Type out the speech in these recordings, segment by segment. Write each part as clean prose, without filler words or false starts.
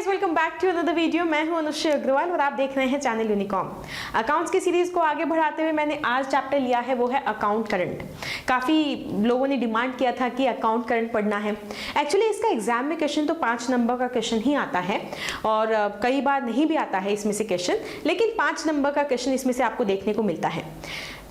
Guys, welcome back to another video. मैं हूं अनुश्री अग्रवाल और आप देख रहे हैं चैनल यूनिकॉम। अकाउंट्स की सीरीज को आगे बढ़ाते हुए मैंने आज चैप्टर लिया है, वो है अकाउंट करंट। काफ़ी लोगों ने डिमांड किया था कि अकाउंट करंट पढ़ना है। एक्चुअली इसका एग्जाम में क्वेश्चन तो 5 नंबर का क्वेश्चन ही आता है और कई बार नहीं भी आता है इसमें से क्वेश्चन, लेकिन 5 नंबर का क्वेश्चन इसमें से आपको देखने को मिलता है।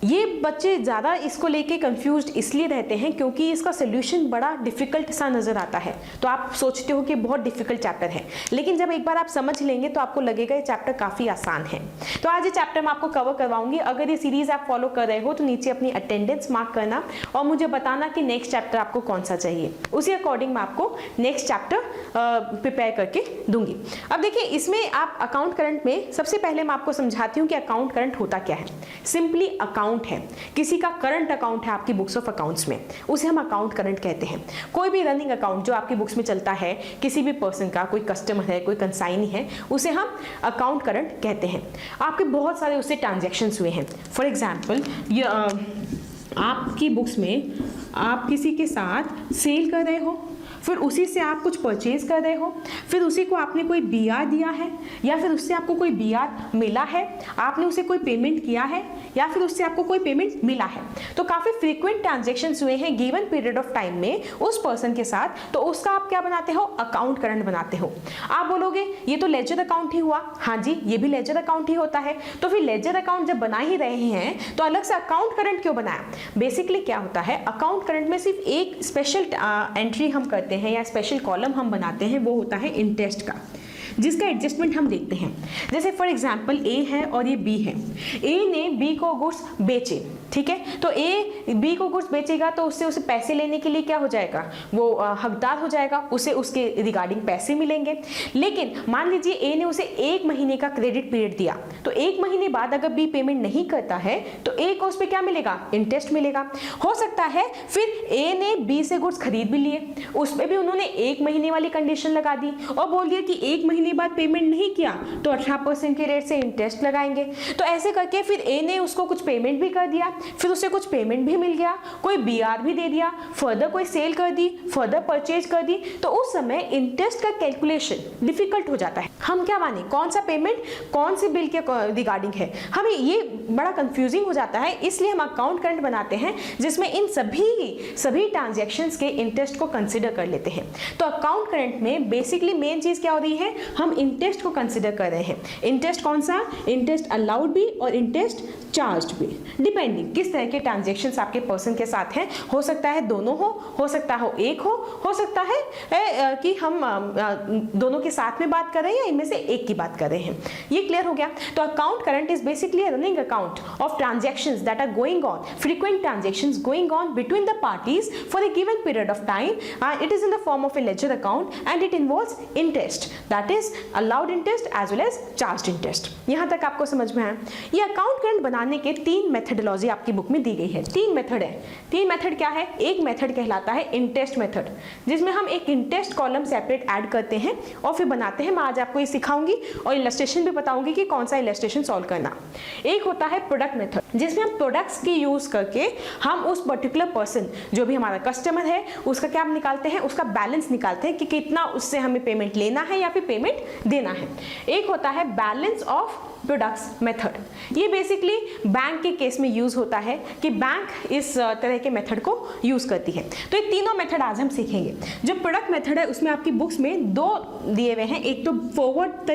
ये बच्चे ज़्यादा इसको लेके कंफ्यूज्ड इसलिए रहते हैं क्योंकि इसका सोल्यूशन बड़ा डिफिकल्ट सा नज़र आता है। तो आप सोचते हो कि बहुत डिफिकल्ट चैप्टर है, लेकिन जब एक बार आप समझ लेंगे तो आपको लगेगा ये चैप्टर काफ़ी आसान है। तो आज ये चैप्टर मैं आपको कवर करवाऊंगी। अगर ये सीरीज आप फॉलो कर रहे हो तो नीचे अपनी अटेंडेंस मार्क करना और मुझे बताना कि नेक्स्ट चैप्टर आपको कौन सा चाहिए। उसी अकॉर्डिंग मैं आपको नेक्स्ट चैप्टर प्रिपेयर करके दूंगी। अब देखिए, इसमें आप अकाउंट करंट में सबसे पहले मैं आपको समझाती हूँ कि अकाउंट करंट होता क्या है। सिंपली अकाउंट है, किसी का करंट अकाउंट है आपकी बुक्स ऑफ अकाउंट्स में, उसे हम अकाउंट करंट कहते हैं। कोई भी रनिंग अकाउंट जो आपकी बुक्स में चलता है, किसी भी पर्सन का, कोई कस्टमर है, कोई कंसाइनी है, उसे हम अकाउंट करंट कहते हैं। आपके बहुत सारे उससे ट्रांजैक्शंस हुए हैं। फॉर एग्जांपल, ये आपकी बुक्स में आप किसी के साथ सेल कर रहे हो, फिर उसी से आप कुछ परचेज कर रहे हो, फिर उसी को आपने कोई बीआर दिया है या फिर उससे आपको कोई बीआर मिला है, आपने उसे कोई पेमेंट किया है या फिर उससे आपको कोई पेमेंट मिला है। तो काफ़ी फ्रीक्वेंट ट्रांजैक्शंस हुए हैं गिवन पीरियड ऑफ टाइम में उस पर्सन के साथ, तो उसका आप क्या बनाते हो? अकाउंट करंट बनाते हो। आप बोलोगे ये तो लेजर अकाउंट ही हुआ। हाँ जी, ये भी लेजर अकाउंट ही होता है। तो फिर लेजर अकाउंट जब बना ही रहे हैं तो अलग से अकाउंट करंट क्यों बनाया? बेसिकली क्या होता है, अकाउंट करंट में सिर्फ एक स्पेशल एंट्री हम करते हैं या स्पेशल कॉलम हम बनाते हैं, वो होता है इंटरेस्ट का, जिसका एडजस्टमेंट हम देखते हैं। जैसे फॉर एग्जांपल ए है और ये बी है। ए ने बी को गुड्स बेचे, ठीक है, तो ए बी को गुड्स बेचेगा तो उससे उसे पैसे लेने के लिए क्या हो जाएगा? वो हकदार हो जाएगा, उसे उसके रिगार्डिंग पैसे मिलेंगे। लेकिन मान लीजिए ए ने उसे 1 महीने का क्रेडिट पीरियड दिया, तो 1 महीने बाद अगर बी पेमेंट नहीं करता है तो ए को उस पर क्या मिलेगा? इंटरेस्ट मिलेगा। हो सकता है फिर ए ने बी से गुड्स खरीद भी लिए, उस पर भी उन्होंने 1 महीने वाली कंडीशन लगा दी और बोल दिया कि 1 महीने बाद पेमेंट नहीं किया तो 18% के रेट से इंटरेस्ट लगाएंगे। तो ऐसे करके फिर ए ने उसको कुछ पेमेंट भी कर दिया, फिर उसे कुछ पेमेंट भी मिल गया, कोई बीआर भी दे दिया, फर्दर कोई सेल कर दी, फर्दर परचेज कर दी, तो उस समय इंटरेस्ट का कैलकुलेशन डिफिकल्ट हो जाता है। हम क्या माने, कौन सा पेमेंट कौन से बिल के रिगार्डिंग है, हमें ये बड़ा कंफ्यूजिंग हो जाता है। इसलिए हम अकाउंट करंट बनाते हैं जिसमें इन सभी ट्रांजैक्शंस के इंटरेस्ट को कंसिडर कर लेते हैं। तो अकाउंट करंट में बेसिकली मेन चीज क्या हो रही है, हम इंटरेस्ट को कंसिडर कर रहे हैं। इंटरेस्ट कौन सा? इंटरेस्ट अलाउड भी और इंटरेस्ट चार्ज भी, डिपेंडिंग किस तरह के ट्रांजैक्शंस आपके पर्सन के साथ हैं। हो सकता है दोनों हो सकता है एक हो सकता है कि हम दोनों के साथ में बात कर रहे हैं या इनमें से एक की बात कर रहे हैं। ये क्लियर हो गया। तो account current is basically running account of transactions that are going on, frequent transactions going on between the parties for a given period of time. It is in the form of a ledger account and it involves interest, that is allowed interest as well as charged interest. यहाँ तक आपको समझ में आया? ये account current बनाने के 3 methodology आपकी बुक में दी गई है। 3 मेथड है। 3 मेथड क्या है? एक मेथड कहलाता है इंटरेस्ट मेथड, जिसमें हम एक इंटरेस्ट कॉलम सेपरेट ऐड करते हैं और फिर बनाते हैं। मैं आज आपको ये सिखाऊंगी और इलस्ट्रेशन भी बताऊंगी कि कौन सा इलस्ट्रेशन सॉल्व करना। एक होता है प्रोडक्ट मेथड, जिसमें हम प्रोडक्ट्स की यूज करके हम उस पर्टिकुलर पर्सन, जो भी हमारा कस्टमर है, उसका क्या निकालते हैं? उसका बैलेंस निकालते हैं कि कितना उससे हमें पेमेंट लेना है या फिर पेमेंट देना है। एक होता है बैलेंस ऑफ प्रोडक्ट्स मेथड। ये बेसिकली बैंक के केस में यूज होता है कि बैंक इस तरह के मेथड को यूज करती है। तो ये तीनों मेथड आज हम सीखेंगे। जो प्रोडक्ट मेथड है उसमें आपकी बुक्स में 2 दिए हुए हैं, एक तो फॉरवर्ड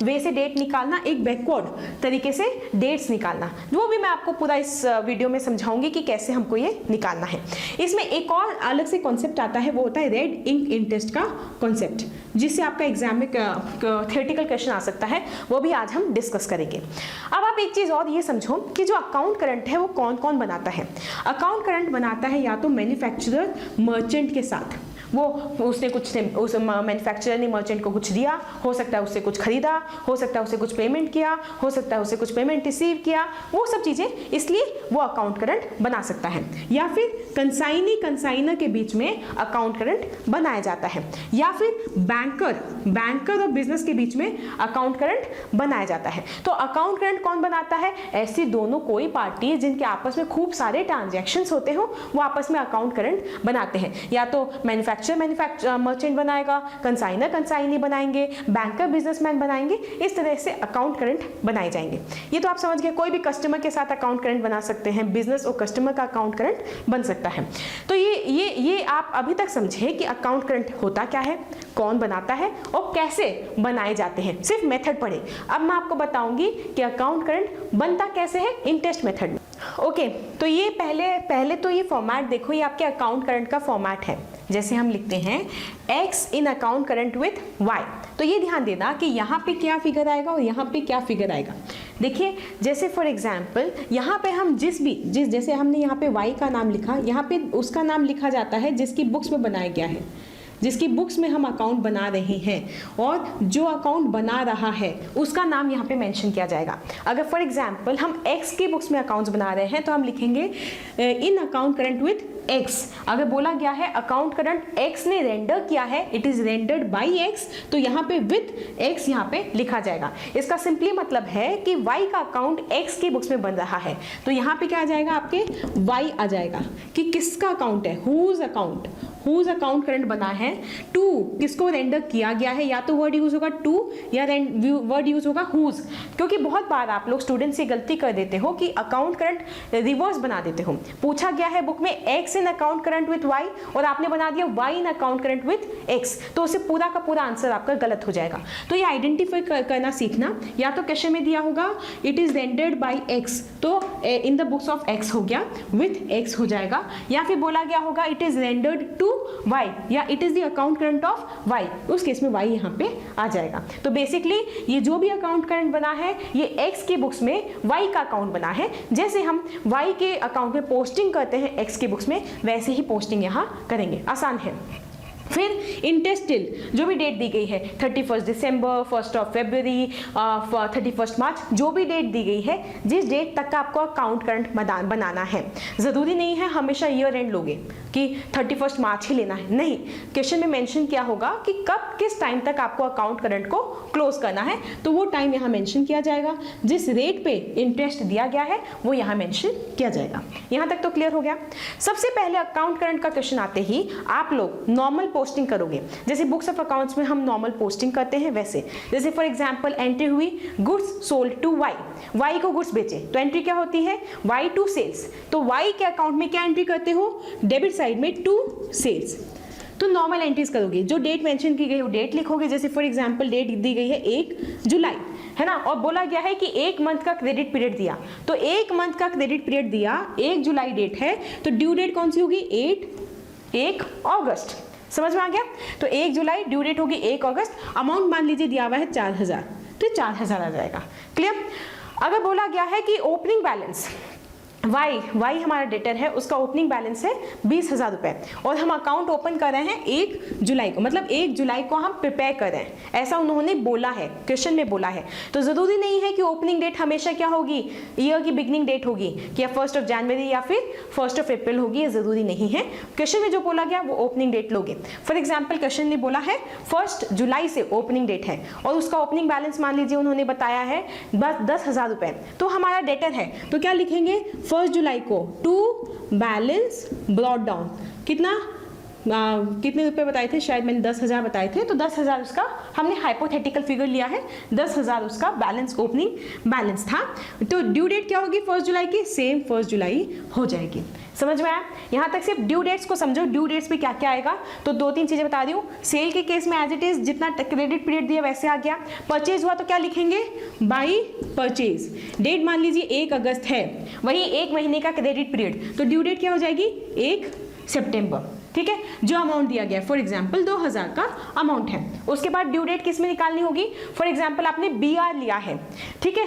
वे से डेट निकालना, एक बैकवर्ड तरीके से डेट्स निकालना। वो भी मैं आपको पूरा इस वीडियो में समझाऊंगी कि कैसे हमको ये निकालना है। इसमें एक और अलग से कॉन्सेप्ट आता है, वो होता है रेड इंक इंटरेस्ट का कॉन्सेप्ट, जिससे आपका एग्जाम में थियोरेटिकल क्वेश्चन आ सकता है। वो भी आज हम डिस्कस करेंगे। अब आप एक चीज और ये समझो कि जो अकाउंट करंट है वो कौन कौन बनाता है। अकाउंट करंट बनाता है या तो मैन्युफैक्चरर मर्चेंट के साथ, वो उसने कुछ, उस मैन्युफैक्चरर ने मर्चेंट को कुछ दिया, हो सकता है उससे कुछ खरीदा, हो सकता है उससे कुछ पेमेंट किया, हो सकता है उससे कुछ पेमेंट रिसीव किया, वो सब चीजें, इसलिए वो अकाउंट करंट बना सकता है। या फिर कंसाइनर के बीच में अकाउंट करंट बनाया जाता है, या फिर बैंकर और बिजनेस के बीच में अकाउंट करंट बनाया जाता है। तो अकाउंट करंट कौन बनाता है? ऐसी दोनों कोई पार्टी जिनके आपस में खूब सारे ट्रांजैक्शंस होते हो, वो आपस में अकाउंट करंट बनाते हैं। या तो मैन्युफैक्चरर मैन्युफैक्चर मर्चेंट बनाएगा, कंसाइनर कंसाइनी बनाएंगे, बैंकर बिजनेसमैन बनाएंगे, इस तरह से अकाउंट करंट बनाए जाएंगे। ये तो आप समझ गए, कोई भी कस्टमर के साथ अकाउंट करंट बना सकते हैं, बिजनेस और कस्टमर का अकाउंट करंट बन सकता है। तो ये आप अभी तक समझे कि अकाउंट करंट होता क्या है, कौन बनाता है और कैसे बनाए जाते हैं, सिर्फ मेथड पढ़े। अब मैं आपको बताऊंगी कि अकाउंट करंट बनता कैसे है इन टेस्ट मेथड में। ओके, तो ये पहले तो ये फॉर्मेट देखो, ये आपके अकाउंट करंट का फॉर्मेट है। जैसे हम लिखते हैं x in account current with y, तो ये ध्यान देना कि यहाँ पे क्या फिगर आएगा और यहाँ पे क्या फिगर आएगा। देखिए, जैसे फॉर एग्जाम्पल यहाँ पे हम जैसे हमने यहाँ पे y का नाम लिखा, यहाँ पे उसका नाम लिखा जाता है जिसकी बुक्स में बनाया गया है, जिसकी बुक्स में हम अकाउंट बना रहे हैं, और जो अकाउंट बना रहा है उसका नाम यहाँ पे मेंशन किया जाएगा। अगर फॉर एग्जांपल हम x की बुक्स में अकाउंट्स बना रहे हैं तो हम लिखेंगे इन अकाउंट करंट विथ x। अगर बोला गया है अकाउंट करंट x ने रेंडर किया है, it is rendered by x, तो यहाँ पे विथ x यहाँ पे लिखा जाएगा। इसका सिंपली मतलब है कि y का अकाउंट x की बुक्स में बन रहा है, तो यहाँ पे क्या आ जाएगा, आपके y आ जाएगा कि किसका अकाउंट है, हुज अकाउंट करंट बना है, टू किसको रेंडर किया गया है, या तो वर्ड यूज होगा टू या वर्ड यूज होगा हुज। क्योंकि बहुत बार आप लोग स्टूडेंट्स ये गलती कर देते हो कि अकाउंट करंट रिवर्स बना देते हो। पूछा गया है बुक में x in account current with y और आपने बना दिया y in account current with x, तो उससे पूरा का पूरा आंसर आपका गलत हो जाएगा। तो ये आइडेंटिफाई करना सीखना। या तो क्वेश्चन में दिया होगा it is rendered by x, तो in the books of x हो गया, विथ x हो जाएगा, या फिर बोला गया होगा it is rendered to y या it is the account current of y, उस केस में y यहाँ पे आ जाएगा। तो बेसिकली ये जो भी अकाउंट करंट बना है ये x की बुक्स में y का अकाउंट बना है। जैसे हम y के अकाउंट में पोस्टिंग करते हैं x की बुक्स में, वैसे ही पोस्टिंग यहाँ करेंगे, आसान है। फिर इंटरेस्ट टिल जो भी डेट दी गई है, 31 दिसंबर, 1 फरवरी, 31 मार्च, जो भी डेट दी गई है, जिस डेट तक का आपको अकाउंट करंट बनाना है। ज़रूरी नहीं है हमेशा ईयर एंड लोगे कि 31 मार्च ही लेना है, नहीं, क्वेश्चन में मेंशन किया होगा कि कब किस टाइम तक आपको अकाउंट करंट को क्लोज करना है, तो वो टाइम यहाँ मेंशन किया जाएगा। जिस रेट पे इंटरेस्ट दिया गया है वो यहाँ मेंशन किया जाएगा। यहाँ तक तो क्लियर हो गया। सबसे पहले अकाउंट करंट का क्वेश्चन आते ही आप लोग नॉर्मल पोस्टिंग करोगे, जैसे बुक्स ऑफ अकाउंट्स में हम नॉर्मल पोस्टिंग करते हैं वैसे। जैसे फॉर एग्जांपल एंट्री हुई गुड्स सोल्ड टू y को गुड्स बेचे, तो एंट्री क्या होती है, y टू सेल्स। तो y के अकाउंट में क्या एंट्री करते हो, डेबिट साइड में टू सेल्स। तो नॉर्मल एंट्रीज करोगे, जो डेट मेंशन की गई वो डेट लिखोगे। जैसे फॉर एग्जांपल डेट दी गई है 1 जुलाई, है ना, और बोला गया है कि 1 मंथ का क्रेडिट पीरियड दिया, तो 1 मंथ का क्रेडिट पीरियड दिया, 1 जुलाई डेट है, तो ड्यू डेट कौन सी होगी, 1 अगस्त। समझ में आ गया। तो 1 जुलाई ड्यू डेट होगी 1 अगस्त। अमाउंट मान लीजिए दिया हुआ है 4000, तो 4000 आ जाएगा। क्लियर। अगर बोला गया है कि ओपनिंग बैलेंस y हमारा डेटर है, उसका ओपनिंग बैलेंस है 20,000 रुपए, और हम अकाउंट ओपन कर रहे हैं 1 जुलाई को, मतलब 1 जुलाई को हम प्रिपेयर कर रहे हैं, ऐसा उन्होंने बोला है, क्वेश्चन में बोला है। तो जरूरी नहीं है कि ओपनिंग डेट हमेशा क्या होगी, ईयर की बिगनिंग डेट होगी, कि या 1 जनवरी या फिर 1 अप्रैल होगी, ये जरूरी नहीं है। क्वेश्चन में जो बोला गया वो ओपनिंग डेट लोगे। फॉर एग्जाम्पल क्वेश्चन ने बोला है 1 जुलाई से ओपनिंग डेट है, और उसका ओपनिंग बैलेंस मान लीजिए उन्होंने बताया है बस 10,000 रुपए, तो हमारा डेटर है, तो क्या लिखेंगे 1 जुलाई को टू बैलेंस ब्रॉट डाउन, कितने रुपए बताए थे, शायद मैंने 10,000 बताए थे, तो 10,000 उसका हमने हाइपोथेटिकल फिगर लिया है, 10,000 उसका बैलेंस ओपनिंग बैलेंस था। तो ड्यू डेट क्या होगी 1 जुलाई की, सेम 1 जुलाई हो जाएगी। समझ में आया। यहाँ तक सिर्फ ड्यू डेट्स को समझो, ड्यू डेट्स पे क्या क्या आएगा, तो 2-3 चीजें बता रही हूँ। सेल के केस में एज इट इज जितना क्रेडिट पीरियड दिया वैसे आ गया। परचेज हुआ तो क्या लिखेंगे, बाई परचेज। डेट मान लीजिए 1 अगस्त है, वही 1 महीने का क्रेडिट पीरियड, तो ड्यू डेट क्या हो जाएगी 1 सितंबर। ठीक है, जो अमाउंट दिया गया है फॉर एग्जांपल 2000 का अमाउंट है, उसके बाद ड्यू डेट किस में निकालनी होगी। फॉर एग्जांपल आपने BR लिया है, ठीक है,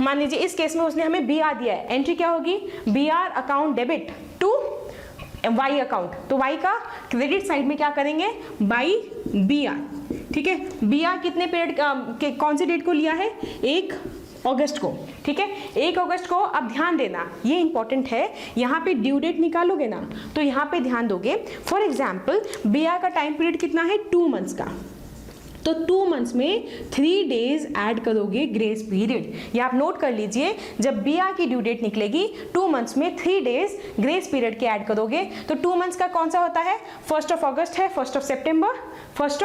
मान लीजिए इस केस में उसने हमें BR दिया है, एंट्री क्या होगी, BR account debit to Y account, तो Y का क्रेडिट साइड में क्या करेंगे, बाई BR। ठीक है, BR कितने पीरियड कौन सी डेट को लिया है, 1 अगस्त को। ठीक है, 1 अगस्त को। अब ध्यान देना, ये इंपॉर्टेंट है, यहाँ पे ड्यू डेट निकालोगे ना तो यहाँ पे ध्यान दोगे। फॉर एग्जाम्पल BR का टाइम पीरियड कितना है, 2 मंथ्स का, तो 2 मंथ्स में 3 डेज ऐड करोगे ग्रेस पीरियड। ये आप नोट कर लीजिए, जब बीआर की ड्यू डेट निकलेगी 2 मंथ्स में 3 डेज ग्रेस पीरियड के ऐड करोगे। तो 2 मंथ्स का कौन सा होता है? 1 अगस्त है, 1 सितंबर, 1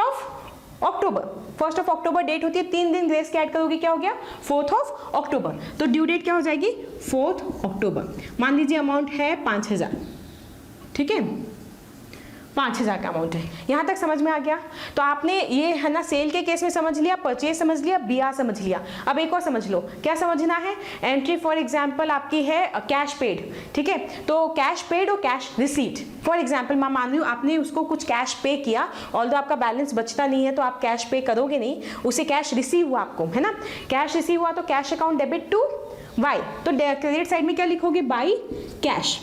अक्टूबर। 1 अक्टूबर डेट होती है, 3 दिन ग्रेस के ऐड करोगे, क्या हो गया? 4 अक्टूबर। तो ड्यू डेट क्या हो जाएगी? 4 अक्टूबर। मान लीजिए अमाउंट है 5000, ठीक है, 5000 का अमाउंट है। यहाँ तक समझ में आ गया? तो आपने ये है ना सेल के केस में समझ लिया, परचेज समझ लिया, बीआर समझ लिया। अब एक और समझ लो, क्या समझना है? एंट्री फॉर एग्जांपल आपकी है कैश पेड, ठीक है, तो कैश पेड और कैश रिसीट। फॉर एग्जांपल मैं मान रही हूँ आपने उसको कुछ कैश पे किया, ऑल्दो आपका बैलेंस बचता नहीं है तो आप कैश पे करोगे नहीं, उसे कैश रिसीव हुआ आपको, है ना, कैश रिसीव हुआ तो cash account debit to Y, तो क्रेडिट साइड में क्या लिखोगे? By cash.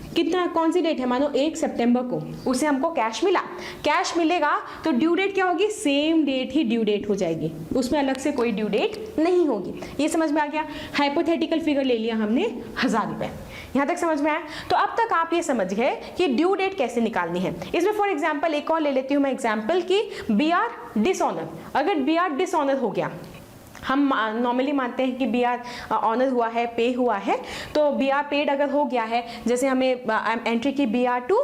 कितना, कौन सी डेट है? मानो 1 सितंबर को उसे हमको कैश मिला, कैश मिलेगा तो ड्यू डेट क्या होगी? सेम डेट ही ड्यू डेट हो जाएगी, उसमें अलग से कोई ड्यू डेट नहीं होगी। ये समझ में आ गया? हाइपोथेटिकल फिगर ले लिया हमने 1000 रुपये। यहाँ तक समझ में आया? तो अब तक आप ये समझ गए कि ड्यू डेट कैसे निकालनी है। इसमें फॉर एग्जाम्पल एक और ले लेती हूँ मैं एग्जाम्पल की बीआर डिसऑनर। अगर बीआर डिसऑनर हो गया, हम नॉर्मली मानते हैं कि बीआर ऑनर हुआ है, पे हुआ है, तो बीआर पेड अगर हो गया है, जैसे हमें एंट्री की बीआर टू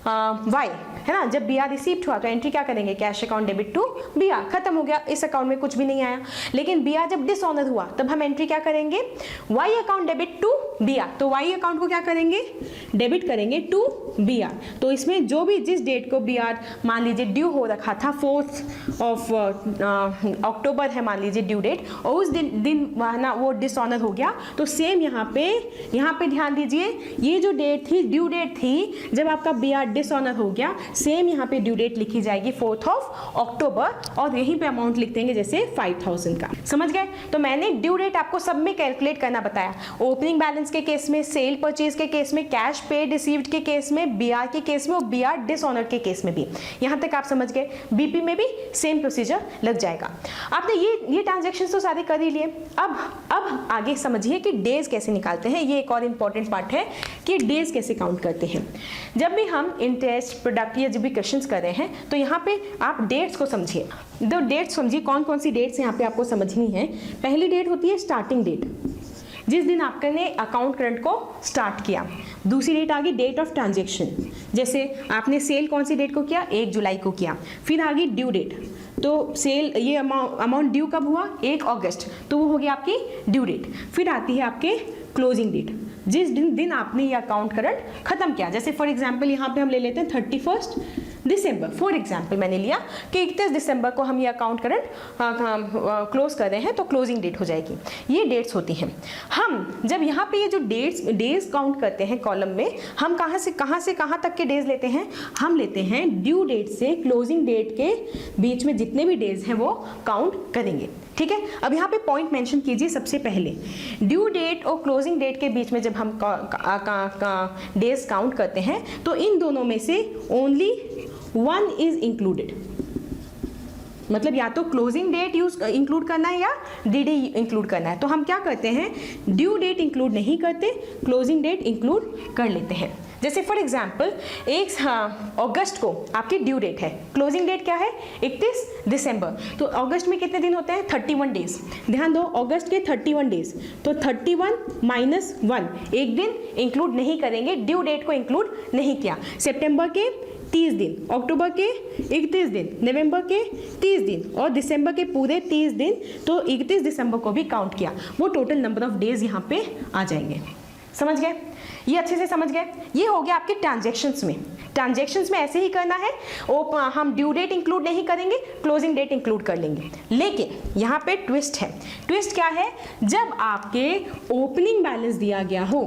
वाई, है ना, जब बीआर रिसीव्ड हुआ तो एंट्री क्या करेंगे? Cash account debit to BR, खत्म हो गया, इस अकाउंट में कुछ भी नहीं आया। लेकिन बीआर जब डिसऑनर हुआ तब हम एंट्री क्या करेंगे? Y account debit to BR, तो वाई अकाउंट को क्या करेंगे? डेबिट करेंगे टू बीआर। तो इसमें जो भी जिस डेट को बीआर मान लीजिए ड्यू हो रखा था, 4 अक्टूबर है मान लीजिए ड्यू डेट, और उस दिन ना वो डिसऑनर हो गया, तो सेम यहाँ पे ध्यान दीजिए, ये जो डेट थी ड्यू डेट थी जब आपका बीआर डिसऑनर हो गया, सेम यहाँ पे ड्यू डेट लिखी जाएगी 4 अक्टूबर, और यहीं पे अमाउंट लिख देंगे जैसे 5000 का। समझ गए? तो मैंने ड्यू डेट आपको सब में कैलकुलेट करना बताया, ओपनिंग बैलेंस के केस में, सेल परचेज के केस में, कैश पेड रिसीव्ड के केस में, बीआर के केस में और बीआर डिसऑनर के केस में भी। यहाँ तक आप समझ गए? बीपी में भी सेम प्रोसीजर लग जाएगा। आपने ये ट्रांजेक्शन तो सारे कर ही लिए। अब आगे समझिए कि डेज कैसे निकालते हैं। ये एक और इंपॉर्टेंट पार्ट है कि डेज कैसे काउंट करते हैं। जब भी हम इंटरेस्ट, प्रोडक्ट या जब भी क्वेश्चंस कर रहे हैं तो यहाँ पे आप डेट्स को समझिए। दो डेट्स समझिए, कौन कौन सी डेट्स यहाँ पे आपको समझनी है। पहली डेट होती है स्टार्टिंग डेट, जिस दिन आपने अकाउंट करंट को स्टार्ट किया। दूसरी डेट आ गई डेट ऑफ ट्रांजेक्शन, जैसे आपने सेल कौन सी डेट को किया? 1 जुलाई को किया। फिर आ गई ड्यू डेट, तो सेल ये अमाउंट ड्यू कब हुआ? 1 अगस्त, तो वो हो गया आपकी ड्यू डेट। फिर आती है आपके क्लोजिंग डेट, जिस दिन आपने ये अकाउंट करंट खत्म किया। जैसे फॉर एग्जांपल यहाँ पे हम ले लेते हैं 31 दिसंबर। फॉर एग्जांपल मैंने लिया कि 31 दिसंबर को हम ये अकाउंट करंट क्लोज कर रहे हैं, तो क्लोजिंग डेट हो जाएगी। ये डेट्स होती हैं। हम जब यहाँ पे ये जो डेज काउंट करते हैं कॉलम में, हम कहाँ से कहाँ तक के डेज लेते हैं? हम लेते हैं ड्यू डेट से क्लोजिंग डेट के बीच में जितने भी डेज हैं वो काउंट करेंगे, ठीक है। अब यहाँ पे पॉइंट मेंशन कीजिए। सबसे पहले ड्यू डेट और क्लोजिंग डेट के बीच में जब हम डेज काउंट करते हैं तो इन दोनों में से ओनली 1 इज इंक्लूडेड, मतलब या तो क्लोजिंग डेट इंक्लूड करना है या डीडी इंक्लूड करना है। तो हम क्या करते हैं? ड्यू डेट इंक्लूड नहीं करते, क्लोजिंग डेट इंक्लूड कर लेते हैं। जैसे फॉर एग्जांपल 1 अगस्त को आपकी ड्यू डेट है, क्लोजिंग डेट क्या है? 31 दिसंबर। तो अगस्त में कितने दिन होते हैं? 31 डेज। ध्यान दो, अगस्त के 31 डेज, तो 31 माइनस 1, एक दिन इंक्लूड नहीं करेंगे, ड्यू डेट को इंक्लूड नहीं किया। सितंबर के 30 दिन, अक्टूबर के 31 दिन, नवंबर के 30 दिन और दिसंबर के पूरे 30 दिन, तो 31 दिसंबर को भी काउंट किया। वो टोटल नंबर ऑफ डेज यहाँ पे आ जाएंगे। समझ गए? ये अच्छे से समझ गए? ये हो गया आपके ट्रांजैक्शंस में। ट्रांजैक्शंस में ऐसे ही करना है, हम ड्यू डेट इंक्लूड नहीं करेंगे, क्लोजिंग डेट इंक्लूड कर लेंगे। लेकिन यहाँ पे ट्विस्ट है। ट्विस्ट क्या है? जब आपके ओपनिंग बैलेंस दिया गया हो,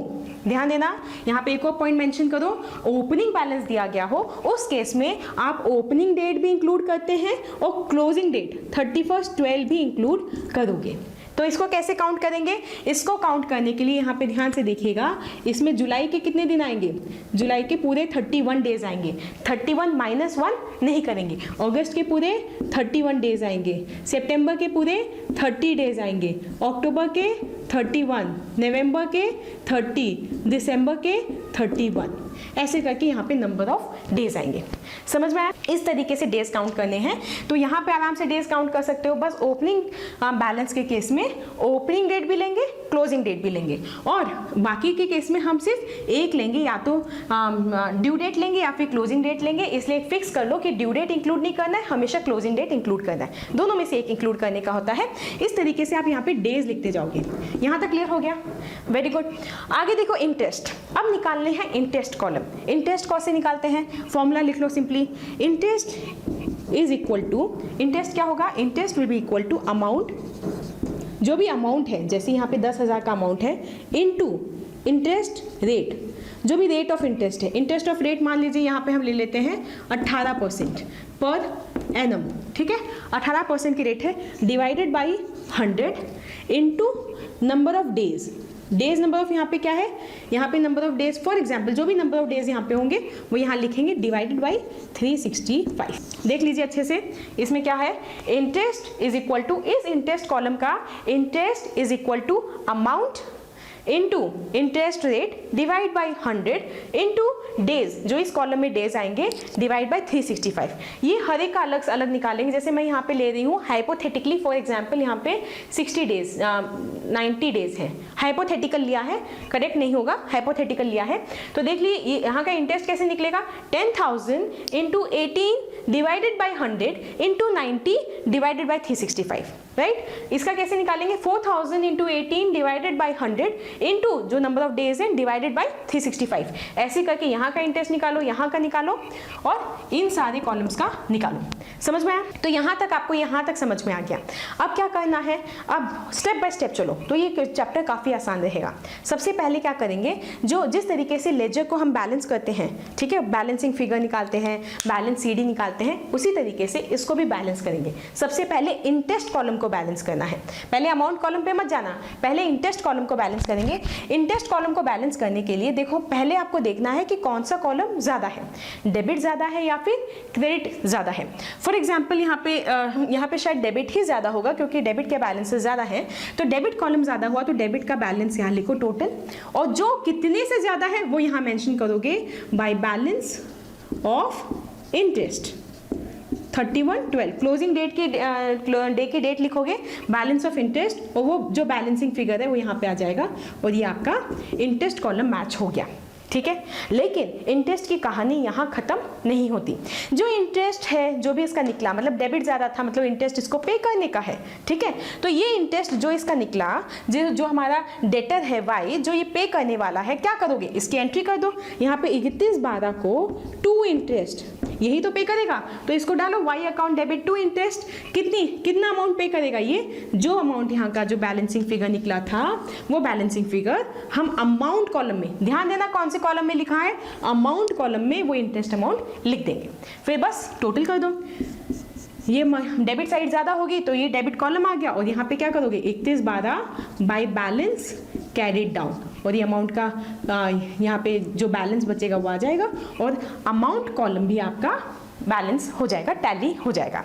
ध्यान देना, यहाँ पे एक और पॉइंट मेंशन करो, ओपनिंग बैलेंस दिया गया हो, उस केस में आप ओपनिंग डेट भी इंक्लूड करते हैं और क्लोजिंग डेट 31/12 भी इंक्लूड करोगे। तो इसको कैसे काउंट करेंगे? इसको काउंट करने के लिए यहाँ पे ध्यान से देखिएगा, इसमें जुलाई के कितने दिन आएंगे? जुलाई के पूरे 31 डेज आएंगे। 31 माइनस 1 नहीं करेंगे। अगस्त के पूरे 31 डेज आएंगे, सितंबर के पूरे 30 डेज आएंगे, अक्टूबर के 31, नवंबर के 30, दिसंबर के 31। ऐसे करके यहाँ पे नंबर ऑफ डेज आएंगे। समझ में आया? इस तरीके से डेज काउंट करने हैं। तो यहाँ पे आराम से डेज काउंट कर सकते हो। बस ओपनिंग बैलेंस के केस में ओपनिंग डेट भी लेंगे, क्लोजिंग डेट भी लेंगे, और बाकी के केस में हम सिर्फ एक लेंगे, या तो ड्यू डेट लेंगे या फिर क्लोजिंग डेट लेंगे। इसलिए फिक्स कर लो कि ड्यू डेट इंक्लूड नहीं करना है, हमेशा क्लोजिंग डेट इंक्लूड करना है, दोनों में से एक इंक्लूड करने का होता है। इस तरीके से आप यहाँ पे डेज लिखते जाओगे। यहाँ तक क्लियर हो गया? Very good. आगे देखो इंटरेस्ट। अब निकालने हैं इंटरेस्ट कॉलम। इंटरेस्ट कैसे निकालते हैं? फॉर्मूला लिख लो simply. Interest is equal to, interest क्या होगा? Interest will be equal to amount, जो भी अमाउंट है, जैसे यहाँ पे 10,000 का अमाउंट है, इनटू इंटरेस्ट रेट, जो भी रेट ऑफ इंटरेस्ट है। इंटरेस्ट ऑफ रेट मान लीजिए यहाँ पे हम ले लेते हैं 18% पर एनम, ठीक है? 18% की रेट है, divided by 100 into number of days. Days number of यहाँ पे क्या है? यहाँ पे number of days, for example जो भी नंबर ऑफ डेज यहाँ पे होंगे वो यहाँ लिखेंगे, डिवाइडेड बाई 365। देख लीजिए अच्छे से, इसमें क्या है? इंटरेस्ट इज इक्वल टू, इस इंटरेस्ट कॉलम का interest is equal to amount into interest rate divide by 100 into days, जो इस कॉलम में डेज आएंगे, डिवाइड बाई 365। ये हर एक का अलग अलग निकालेंगे। जैसे मैं यहाँ पे ले रही हूँ हाइपोथेटिकली, फॉर एग्जांपल यहाँ पे 60 डेज 90 डेज है, हाइपोथेटिकल लिया है, करेक्ट नहीं होगा, हाइपोथेटिकल लिया है। तो देख लीजिए यहाँ का इंटरेस्ट कैसे निकलेगा? 10,000 into 18 divided by 100 into 90 divided by 365, right? इसका कैसे निकालेंगे? 4,000 इंटू 18 डिवाइडेड बाई 100 इंटू जो नंबर ऑफ डेज है डिवाइडेड बाई 365। ऐसे करके यहाँ का इंटरेस्ट निकालो, यहाँ का निकालो, और इन सारे कॉलम्स का निकालो। समझ में आया? तो यहाँ तक आपको, यहाँ तक समझ में आ गया। अब क्या करना है? अब स्टेप बाय स्टेप चलो, तो ये चैप्टर काफ़ी आसान रहेगा। सबसे पहले क्या करेंगे? जो जिस तरीके से लेजर को हम बैलेंस करते हैं, ठीक है, बैलेंसिंग फिगर निकालते हैं, बैलेंस सीडी निकालते हैं, उसी तरीके से इसको भी बैलेंस करेंगे। सबसे पहले इंटरेस्ट कॉलम को बैलेंस करना है। पहले अमाउंट कॉलम पे मत जाना, पहले इंटरेस्ट कॉलम को बैलेंस करेंगे। इंटरेस्ट कॉलम को बैलेंस करने के लिए देखो, पहले आपको देखना है कि कौन सा कॉलम ज़्यादा है, डेबिट ज़्यादा है या फिर क्रेडिट ज़्यादा है। फॉर एग्जाम्पल यहाँ पे शायद डेबिट ही ज़्यादा होगा, क्योंकि डेबिट के बैलेंसेस ज़्यादा है। तो डेबिट कॉलम ज़्यादा हुआ तो डेबिट का बैलेंस यहाँ लिखो टोटल, और जो कितने से ज़्यादा है वो यहाँ मेंशन करोगे by balance of interest 31/12। Closing date की डे की डेट लिखोगे, बैलेंस ऑफ इंटरेस्ट, और वो जो बैलेंसिंग फिगर है वो यहाँ पे आ जाएगा, और ये आपका इंटरेस्ट कॉलम मैच हो गया। ठीक है, लेकिन इंटरेस्ट की कहानी यहाँ खत्म नहीं होती। जो इंटरेस्ट है, जो भी इसका निकला, मतलब डेबिट ज़्यादा था, मतलब इंटरेस्ट इसको पे करने का है, ठीक है। तो ये इंटरेस्ट जो इसका निकला, जो हमारा डेटर है वाई, जो ये पे करने वाला है, क्या करोगे? इसकी एंट्री कर दो यहाँ पे 31/12 को टू इंटरेस्ट, यही तो पे करेगा, तो इसको डालो Y account debit to interest. कितना अमाउंट पे करेगा? ये जो अमाउंट यहाँ का जो बैलेंसिंग फिगर निकला था, वो बैलेंसिंग फिगर हम अमाउंट कॉलम में, ध्यान देना कौन से कॉलम में लिखा है, अमाउंट कॉलम में वो इंटरेस्ट अमाउंट लिख देंगे। फिर बस टोटल कर दो। ये डेबिट साइड ज़्यादा होगी तो ये डेबिट कॉलम आ गया, और यहाँ पे क्या करोगे? 31/12 बाय बैलेंस कैरिड डाउन, और ये अमाउंट का यहाँ पे जो बैलेंस बचेगा वो आ जाएगा, और अमाउंट कॉलम भी आपका बैलेंस हो जाएगा, टैली हो जाएगा।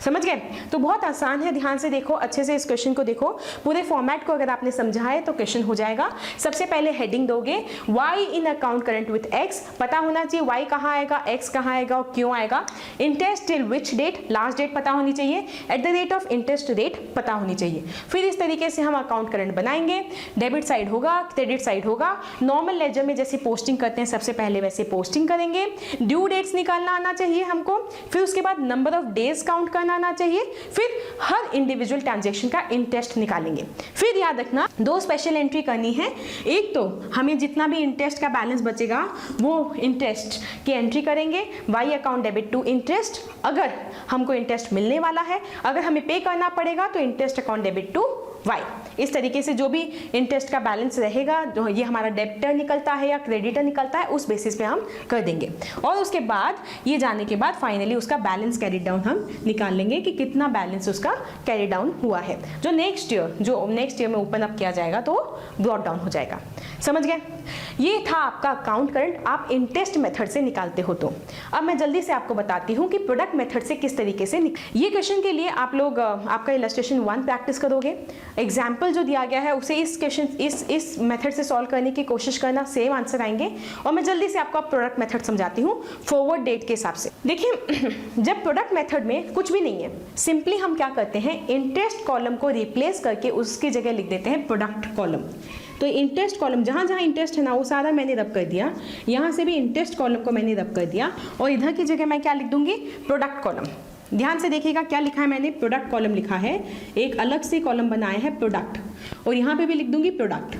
समझ गए? तो बहुत आसान है, ध्यान से देखो, अच्छे से इस क्वेश्चन को देखो, पूरे फॉर्मेट को अगर आपने समझा है तो क्वेश्चन हो जाएगा। सबसे पहले हेडिंग दोगे y in account current with x, पता होना चाहिए y कहाँ आएगा, x कहाँ आएगा और क्यों आएगा। Interest till which date, last date पता होनी चाहिए, at the rate of interest rate पता होनी चाहिए। फिर इस तरीके से हम अकाउंट करंट बनाएंगे, डेबिट साइड होगा, क्रेडिट साइड होगा, नॉर्मल लेजर में जैसे पोस्टिंग करते हैं सबसे पहले वैसे पोस्टिंग करेंगे, ड्यू डेट्स निकालना आना चाहिए हमको, फिर उसके बाद नंबर ऑफ डेज काउंट करना आना चाहिए, फिर हर इंडिविजुअल ट्रांजैक्शन का इंटरेस्ट निकालेंगे। फिर याद रखना दो स्पेशल एंट्री करनी है, एक तो हमें जितना भी इंटरेस्ट का बैलेंस बचेगा वो इंटरेस्ट की एंट्री करेंगे, Y account debit to interest, अगर हमको इंटरेस्ट मिलने वाला है, अगर हमें पे करना पड़ेगा तो interest account debit to Y. इस तरीके से जो भी इंटरेस्ट का बैलेंस रहेगा, जो ये हमारा डेबिटर निकलता है या क्रेडिटर निकलता है, उस बेसिस पे हम कर देंगे, और उसके बाद ये जाने के बाद फाइनली उसका बैलेंस कैरी डाउन हम निकाल लेंगे। निकालेंगे कि कितना बैलेंस उसका कैरी डाउन हुआ है, जो नेक्स्ट ईयर में ओपन अप किया जाएगा तो ब्रॉट डाउन हो जाएगा। समझ गए? ये था आपका अकाउंट करंट, आप इंटरेस्ट मेथड से निकालते हो। तो अब मैं जल्दी से आपको बताती हूँ कि प्रोडक्ट मेथड से किस तरीके से ये क्वेश्चन के लिए आप लोग आपका इलस्ट्रेशन 1 प्रैक्टिस करोगे। एग्जाम्पल जो दिया गया है उसे इस क्वेश्चन इस मेथड से सॉल्व करने की कोशिश करना, सेम आंसर आएंगे। और मैं जल्दी से आपको प्रोडक्ट मेथड समझाती हूँ फॉरवर्ड डेट के हिसाब से। देखिए जब प्रोडक्ट मेथड में कुछ भी नहीं है, सिंपली हम क्या करते हैं, इंटरेस्ट कॉलम को रिप्लेस करके उसकी जगह लिख देते हैं प्रोडक्ट कॉलम। तो इंटरेस्ट कॉलम जहाँ जहाँ इंटरेस्ट है ना वो सारा मैंने रब कर दिया, यहाँ से भी इंटरेस्ट कॉलम को मैंने रब कर दिया और इधर की जगह मैं क्या लिख दूंगी, प्रोडक्ट कॉलम। ध्यान से देखिएगा क्या लिखा है मैंने, प्रोडक्ट कॉलम लिखा है, एक अलग से कॉलम बनाया है प्रोडक्ट, और यहाँ पे भी लिख दूंगी प्रोडक्ट,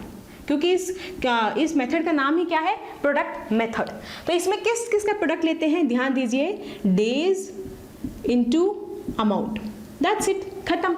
क्योंकि इस मेथड का नाम ही क्या है, प्रोडक्ट मेथड। तो इसमें किस किस का प्रोडक्ट लेते हैं, ध्यान दीजिए, days into amount, that's it, खत्म।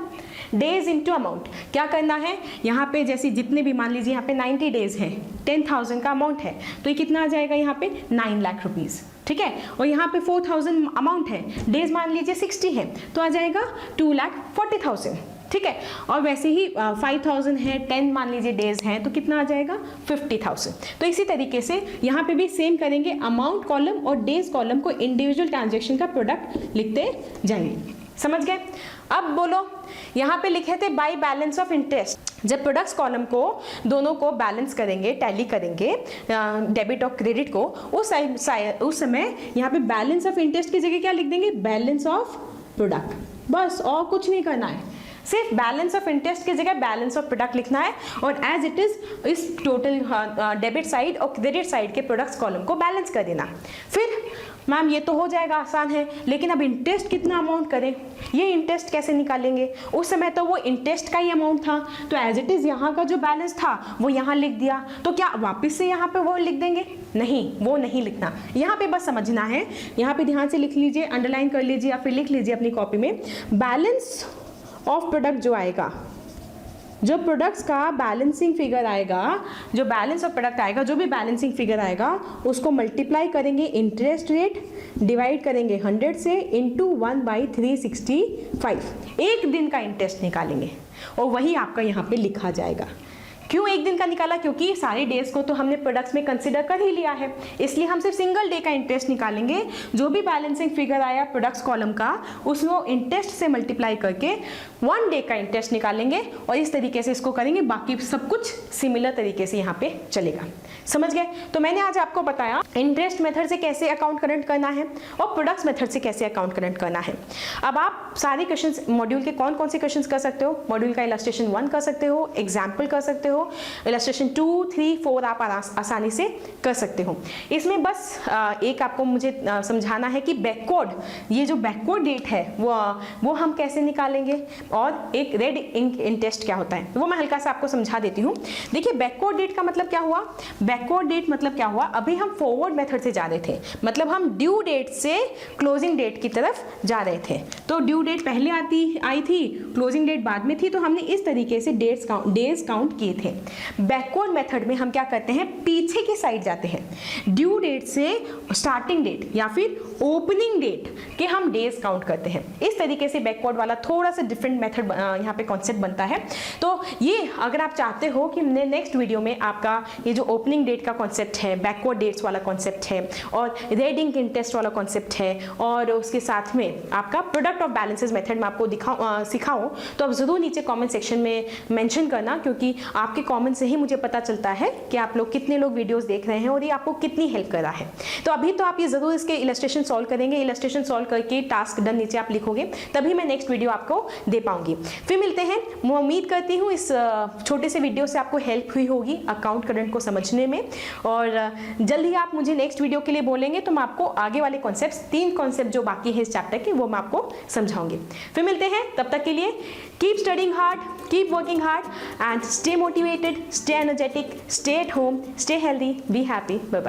डेज इनटू अमाउंट क्या करना है, यहाँ पे जैसे जितने भी मान लीजिए यहाँ पे 90 डेज है, 10,000 का अमाउंट है, तो ये कितना आ जाएगा यहाँ पे 9 लाख रुपीज़, ठीक है। और यहाँ पे 4,000 अमाउंट है, डेज मान लीजिए 60 है, तो आ जाएगा 2,40,000, ठीक है। और वैसे ही 5,000 है, 10 मान लीजिए डेज हैं, तो कितना आ जाएगा 50,000। तो इसी तरीके से यहाँ पे भी सेम करेंगे, अमाउंट कॉलम और डेज कॉलम को इंडिविजुअल ट्रांजेक्शन का प्रोडक्ट लिखते जाएंगे। समझ गए? अब बोलो, यहाँ पे लिखे थे बाय बैलेंस ऑफ इंटरेस्ट। जब प्रोडक्ट्स कॉलम को दोनों को बैलेंस करेंगे, टैली करेंगे डेबिट और क्रेडिट को, उस समय यहाँ पे बैलेंस ऑफ इंटरेस्ट की जगह क्या लिख देंगे, बैलेंस ऑफ प्रोडक्ट, बस और कुछ नहीं करना है, सिर्फ बैलेंस ऑफ इंटरेस्ट की जगह बैलेंस ऑफ प्रोडक्ट लिखना है और एज इट इज इस टोटल डेबिट साइड और क्रेडिट साइड के प्रोडक्ट्स कॉलम को बैलेंस कर देना। फिर मैम ये तो हो जाएगा, आसान है, लेकिन अब इंटरेस्ट कितना अमाउंट करें, ये इंटरेस्ट कैसे निकालेंगे, उस समय तो वो इंटरेस्ट का ही अमाउंट था, तो एज इट इज़ यहाँ का जो बैलेंस था वो यहाँ लिख दिया, तो क्या वापस से यहाँ पे वो लिख देंगे, नहीं, वो नहीं लिखना, यहाँ पे बस समझना है। यहाँ पे ध्यान से लिख लीजिए, अंडरलाइन कर लीजिए या फिर लिख लीजिए अपनी कॉपी में, बैलेंस ऑफ प्रोडक्ट जो आएगा, जो प्रोडक्ट्स का बैलेंसिंग फिगर आएगा, जो बैलेंस ऑफ प्रोडक्ट आएगा, जो भी बैलेंसिंग फिगर आएगा उसको मल्टीप्लाई करेंगे इंटरेस्ट रेट, डिवाइड करेंगे 100 से, इंटू 1/365, एक दिन का इंटरेस्ट निकालेंगे और वही आपका यहाँ पे लिखा जाएगा। क्यों एक दिन का निकाला, क्योंकि सारे डेज को तो हमने प्रोडक्ट्स में कंसिडर कर ही लिया है, इसलिए हम सिर्फ सिंगल डे का इंटरेस्ट निकालेंगे। जो भी बैलेंसिंग फिगर आया प्रोडक्ट्स कॉलम का, उसको इंटरेस्ट से मल्टीप्लाई करके 1 डे का इंटरेस्ट निकालेंगे और इस तरीके से इसको करेंगे, बाकी सब कुछ सिमिलर तरीके से यहाँ पे चलेगा। समझ गए? तो मैंने आज आपको बताया इंटरेस्ट मेथड से कैसे अकाउंट करंट करना है और प्रोडक्ट्स मेथड से कैसे अकाउंट करंट करना है। अब आप सारे क्वेश्चंस मॉड्यूल के कौन कौन से क्वेश्चंस कर सकते हो, मॉड्यूल का इलस्ट्रेशन 1 कर सकते हो, एग्जाम्पल कर सकते हो, इलस्ट्रेशन 2, 3, 4 आप आसानी से कर सकते हो। इसमें बस एक आपको मुझे समझाना है कि बैकवर्ड, ये जो बैकवर्ड डेट है वो हम कैसे निकालेंगे और एक रेड इंक इंटरेस्ट क्या होता है, वो मैं हल्का सा आपको समझा देती हूँ। देखिए बैकवर्ड डेट का मतलब क्या हुआ, बैकवर्ड डेट मतलब क्या हुआ, अभी हम फॉरवर्ड मेथड से जा रहे थे, मतलब हम ड्यू डेट से क्लोजिंग डेट की तरफ जा रहे थे। तो ड्यू डेट पहले आई थी, क्लोजिंग डेट बाद में थी, तो हमने इस तरीके से डेज काउंट किए थे। बैकवर्ड मेथड में हम क्या करते हैं, पीछे की साइड जाते हैं, ड्यू डेट से स्टार्टिंग डेट या फिर ओपनिंग डेट के हम डेज काउंट करते हैं। इस तरीके से बैकवर्ड वाला थोड़ा सा डिफरेंट मेथड यहाँ पे कॉन्सेप्ट बनता है। तो ये अगर आप चाहते हो कि नेक्स्ट वीडियो में आपका ये जो ओपनिंग डेट का कॉन्सेप्ट है, बैकवर्ड डेट्स वाला कॉन्सेप्ट है और रेड इंक इंटरेस्ट वाला कॉन्सेप्ट है और उसके साथ में आपका प्रोडक्ट ऑफ बैलेंसेस मेथड में आपको सिखाऊं, तो आप जरूर नीचे कमेंट सेक्शन में मेंशन करना, क्योंकि आपके कमेंट से ही मुझे पता चलता है कि आप लोग कितने लोग वीडियोस देख रहे हैं और ये आपको कितनी हेल्प कर रहा है। तो अभी तो आप ये जरूर इसके इलस्ट्रेशन सॉल्व करेंगे, इलस्ट्रेशन सॉल्व करके टास्क डन नीचे आप लिखोगे, तभी मैं नेक्स्ट वीडियो आपको दे पाऊंगी। फिर मिलते हैं, मैं उम्मीद करती हूँ इस छोटे से वीडियो से आपको हेल्प हुई होगी अकाउंट करंट को समझने में, और जल्द ही आप मुझे नेक्स्ट वीडियो के लिए बोलेंगे तो मैं आपको आगे वाले कॉन्सेप्ट, 3 कॉन्सेप्ट जो बाकी है इस चैप्टर के, वो मैं आपको समझाऊंगी। फिर मिलते हैं, तब तक के लिए keep studying hard, keep working hard and stay motivated, stay energetic, stay at home, stay healthy, be happy, bye bye.